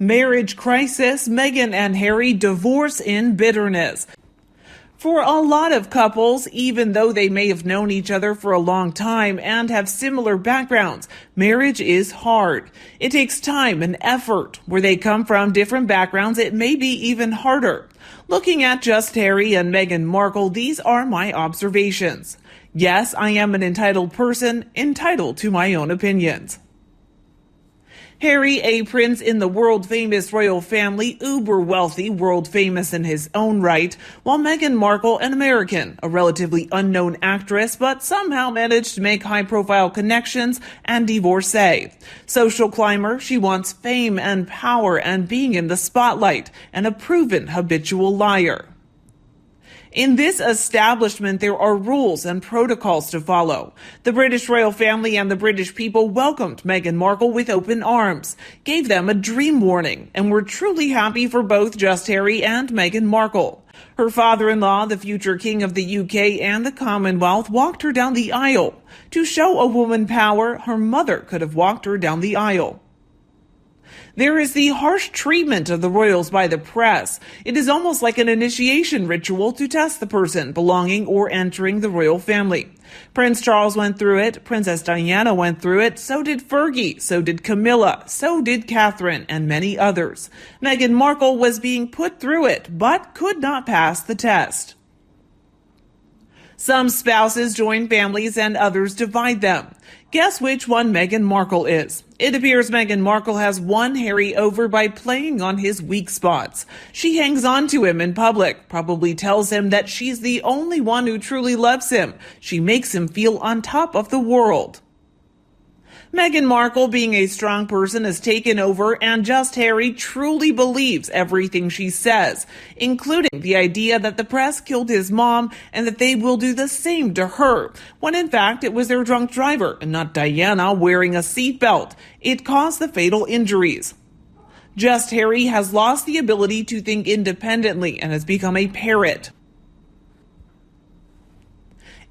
Marriage crisis, Meghan and Harry divorce in bitterness. For a lot of couples, even though they may have known each other for a long time and have similar backgrounds, marriage is hard. It takes time and effort. Where they come from different backgrounds, it may be even harder. Looking at just Harry and Meghan Markle, these are my observations. Yes, I am an entitled person, entitled to my own opinions. Harry, a prince in the world-famous royal family, uber-wealthy, world-famous in his own right, while Meghan Markle, an American, a relatively unknown actress, but somehow managed to make high-profile connections and divorcee. Social climber, she wants fame and power and being in the spotlight, and a proven habitual liar. In this establishment, there are rules and protocols to follow. The British royal family and the British people welcomed Meghan Markle with open arms, gave them a dream warning, and were truly happy for both just Harry and Meghan Markle. Her father-in-law, the future king of the UK and the Commonwealth, walked her down the aisle. To show a woman power, her mother could have walked her down the aisle. There is the harsh treatment of the royals by the press. It is almost like an initiation ritual to test the person belonging or entering the royal family. Prince Charles went through it, Princess Diana went through it, so did Fergie, so did Camilla, so did Catherine, and many others. Meghan Markle was being put through it, but could not pass the test. Some spouses join families and others divide them. Guess which one Meghan Markle is? It appears Meghan Markle has won Harry over by playing on his weak spots. She hangs on to him in public, probably tells him that she's the only one who truly loves him. She makes him feel on top of the world. Meghan Markle, being a strong person, has taken over, and just Harry truly believes everything she says, including the idea that the press killed his mom and that they will do the same to her, when in fact it was their drunk driver and not Diana wearing a seatbelt. It caused the fatal injuries. Just Harry has lost the ability to think independently and has become a parrot.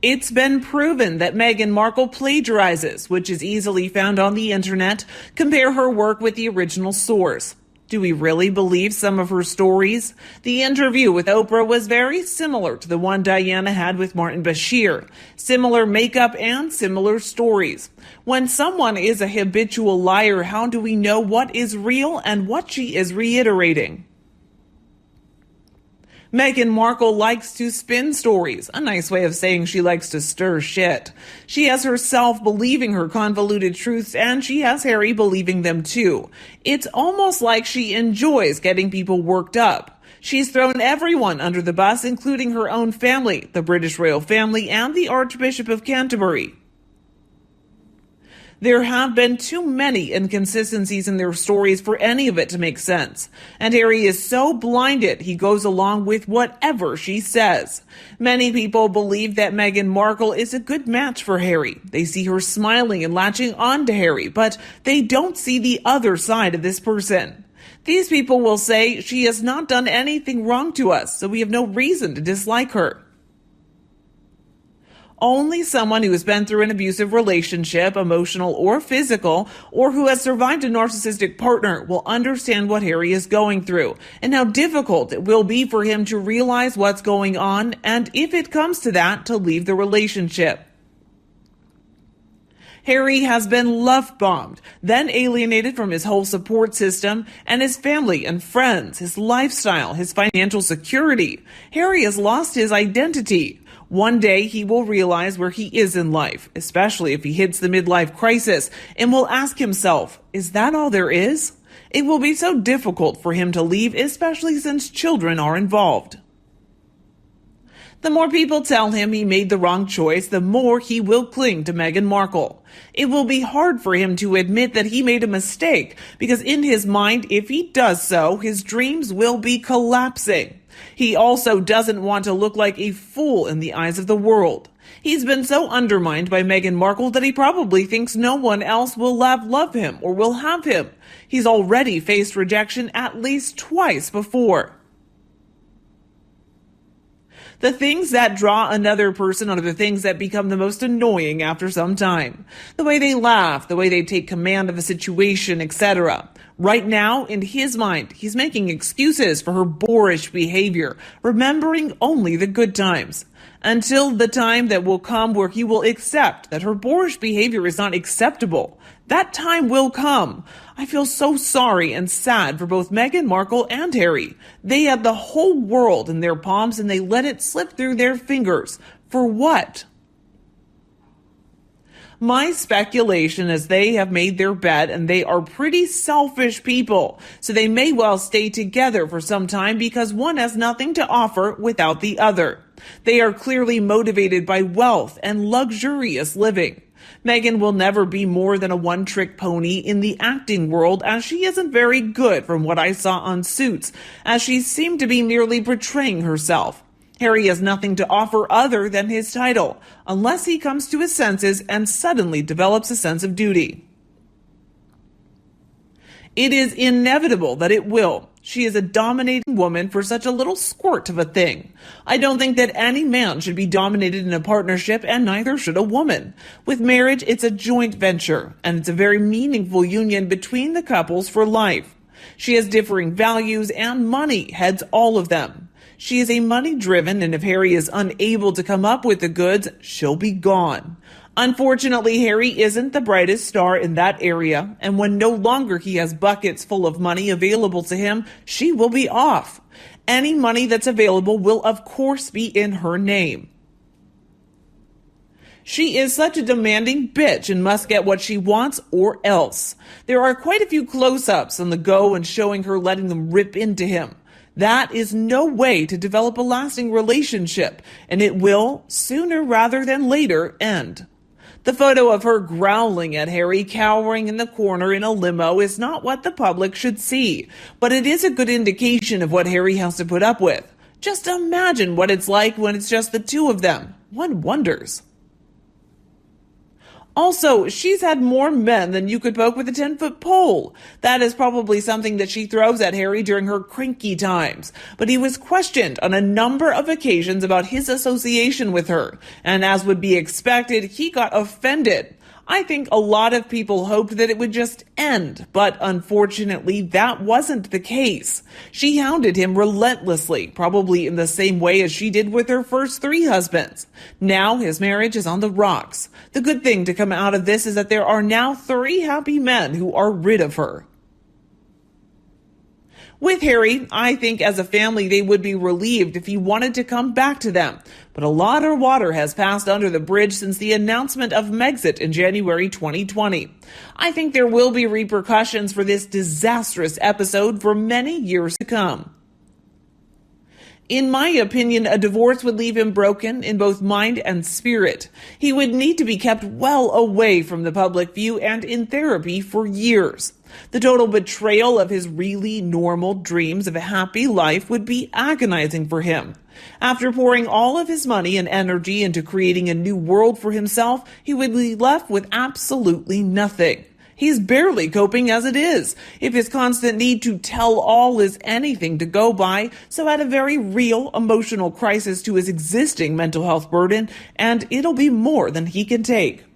It's been proven that Meghan Markle plagiarizes, which is easily found on the internet. Compare her work with the original source. Do we really believe some of her stories? The interview with Oprah was very similar to the one Diana had with Martin Bashir. Similar makeup and similar stories. When someone is a habitual liar, how do we know what is real and what she is reiterating? Meghan Markle likes to spin stories, a nice way of saying she likes to stir shit. She has herself believing her convoluted truths, and she has Harry believing them too. It's almost like she enjoys getting people worked up. She's thrown everyone under the bus, including her own family, the British royal family, and the Archbishop of Canterbury. There have been too many inconsistencies in their stories for any of it to make sense. And Harry is so blinded he goes along with whatever she says. Many people believe that Meghan Markle is a good match for Harry. They see her smiling and latching on to Harry, but they don't see the other side of this person. These people will say she has not done anything wrong to us, so we have no reason to dislike her. Only someone who has been through an abusive relationship, emotional or physical, or who has survived a narcissistic partner will understand what Harry is going through and how difficult it will be for him to realize what's going on and, if it comes to that, to leave the relationship. Harry has been love-bombed, then alienated from his whole support system and his family and friends, his lifestyle, his financial security. Harry has lost his identity. One day he will realize where he is in life, especially if he hits the midlife crisis, and will ask himself, is that all there is? It will be so difficult for him to leave, especially since children are involved. The more people tell him he made the wrong choice, the more he will cling to Meghan Markle. It will be hard for him to admit that he made a mistake, because in his mind, if he does so, his dreams will be collapsing. He also doesn't want to look like a fool in the eyes of the world. He's been so undermined by Meghan Markle that he probably thinks no one else will love him or will have him. He's already faced rejection at least twice before. The things that draw another person are the things that become the most annoying after some time. The way they laugh, the way they take command of a situation, etc. Right now, in his mind, he's making excuses for her boorish behavior, remembering only the good times. Until the time that will come where he will accept that her boorish behavior is not acceptable. That time will come. I feel so sorry and sad for both Meghan Markle and Harry. They had the whole world in their palms and they let it slip through their fingers. For what? My speculation is they have made their bed and they are pretty selfish people, so they may well stay together for some time because one has nothing to offer without the other. They are clearly motivated by wealth and luxurious living. Meghan will never be more than a one-trick pony in the acting world, as she isn't very good from what I saw on Suits, as she seemed to be merely portraying herself. Harry has nothing to offer other than his title, unless he comes to his senses and suddenly develops a sense of duty. It is inevitable that it will. She is a dominating woman for such a little squirt of a thing. I don't think that any man should be dominated in a partnership, and neither should a woman. With marriage, it's a joint venture, and it's a very meaningful union between the couples for life. She has differing values, and money heads all of them. She is a money-driven, and if Harry is unable to come up with the goods, she'll be gone. Unfortunately, Harry isn't the brightest star in that area, and when no longer he has buckets full of money available to him, she will be off. Any money that's available will, of course, be in her name. She is such a demanding bitch and must get what she wants or else. There are quite a few close-ups on the go and showing her letting them rip into him. That is no way to develop a lasting relationship, and it will, sooner rather than later, end. The photo of her growling at Harry cowering in the corner in a limo is not what the public should see, but it is a good indication of what Harry has to put up with. Just imagine what it's like when it's just the two of them. One wonders. Also, she's had more men than you could poke with a 10-foot pole. That is probably something that she throws at Harry during her cranky times. But he was questioned on a number of occasions about his association with her. And as would be expected, he got offended. I think a lot of people hoped that it would just end, but unfortunately that wasn't the case. She hounded him relentlessly, probably in the same way as she did with her first 3 husbands. Now his marriage is on the rocks. The good thing to come out of this is that there are now 3 happy men who are rid of her. With Harry, I think as a family they would be relieved if he wanted to come back to them. But a lot of water has passed under the bridge since the announcement of Megxit in January 2020. I think there will be repercussions for this disastrous episode for many years to come. In my opinion, a divorce would leave him broken in both mind and spirit. He would need to be kept well away from the public view and in therapy for years. The total betrayal of his really normal dreams of a happy life would be agonizing for him. After pouring all of his money and energy into creating a new world for himself, he would be left with absolutely nothing. He's barely coping as it is, if his constant need to tell all is anything to go by, so add a very real emotional crisis to his existing mental health burden, and it'll be more than he can take.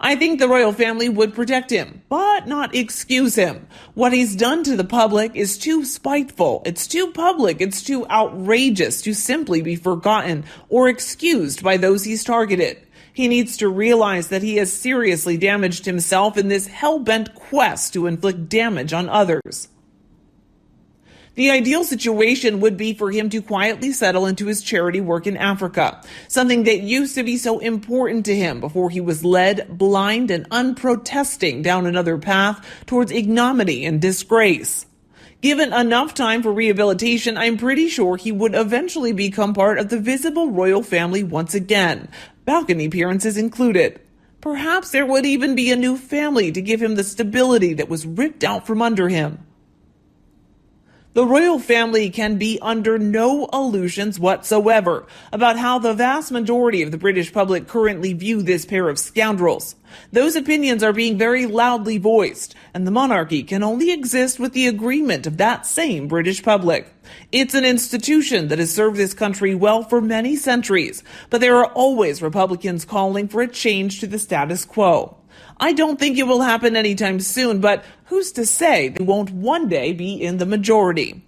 I think the royal family would protect him, but not excuse him. What he's done to the public is too spiteful, it's too public, it's too outrageous to simply be forgotten or excused by those he's targeted. He needs to realize that he has seriously damaged himself in this hell-bent quest to inflict damage on others. The ideal situation would be for him to quietly settle into his charity work in Africa, something that used to be so important to him before he was led blind and unprotesting down another path towards ignominy and disgrace. Given enough time for rehabilitation, I'm pretty sure he would eventually become part of the visible royal family once again, balcony appearances included. Perhaps there would even be a new family to give him the stability that was ripped out from under him. The royal family can be under no illusions whatsoever about how the vast majority of the British public currently view this pair of scoundrels. Those opinions are being very loudly voiced, and the monarchy can only exist with the agreement of that same British public. It's an institution that has served this country well for many centuries, but there are always Republicans calling for a change to the status quo. I don't think it will happen anytime soon, but who's to say they won't one day be in the majority?